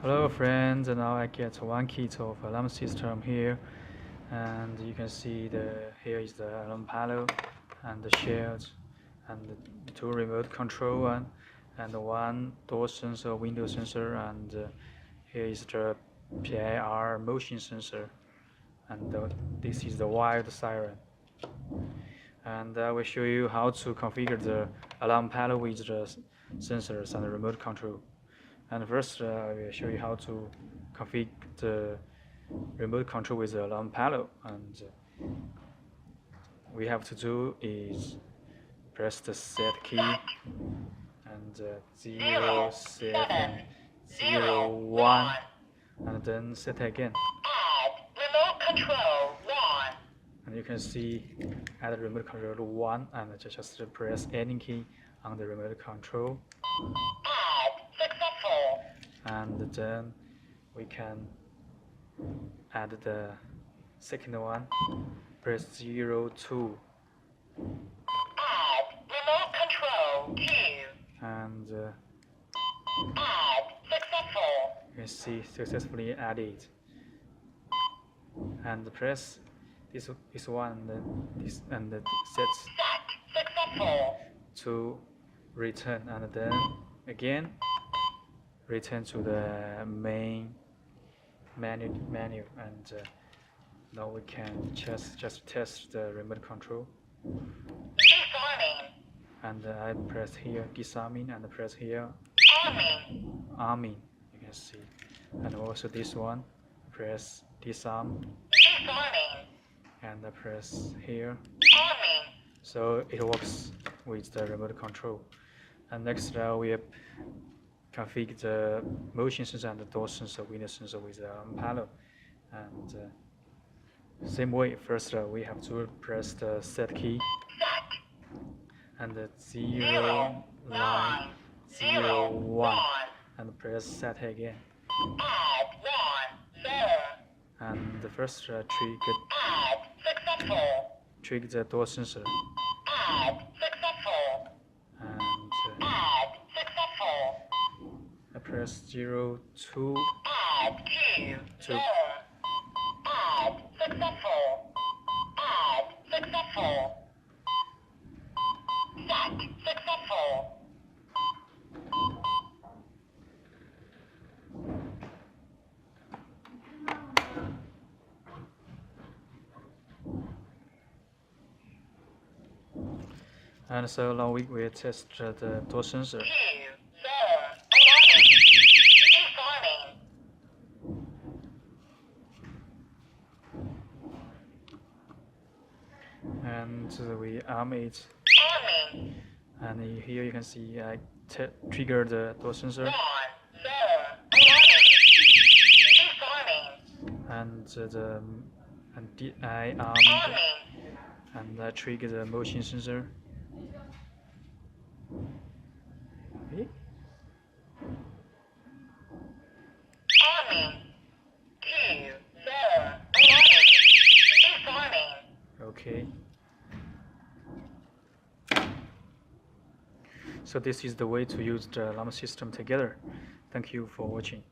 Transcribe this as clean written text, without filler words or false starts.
Hello friends, and now I get one kit of alarm system here, and you can see here is the alarm panel and the shield and the two remote control one and one door sensor, window sensor, and here is the PIR motion sensor, and this is the wired siren. And I will show you how to configure the alarm panel with the sensors and the remote control. And first, I will show you how to configure the remote control with the alarm panel. And we have to do is press the set key and 0701, and then set again. Add remote control 1. And you can see add remote control 1, and just press any key on the remote control. And then we can add the second one, press 02. Add remote control 2. And Add successful. you can see successfully added. And press this one and then this, and set Successful. to return, and then again return to the main menu, and now we can just test the remote control. Disarming. And I press here disarming, and press here arming, you can see. And also this one, press disarm, Disarming. and I press here. Arming. So it works with the remote control. And next we configure the motion sensor and the door sensor, window sensor with the alarm panel. And same way, first we have to press the set key and the 0901, and press set again. Add 1 0. And the first Add successful. trigger the door sensor. Add successful. And Add successful. I press 02. Add 2 0. Add successful. Add successful. Set successful. And so now we will test the door sensor. 2 0. Disarming. And we arm it. Arming. And here you can see I trigger the door sensor. 1 0. Alarming. Disarming. I arm Arming. and I trigger the motion sensor. Okay. Arming. 2 0. Alarming. Disarming. Okay. So this is the way to use the alarm system together. Thank you for watching.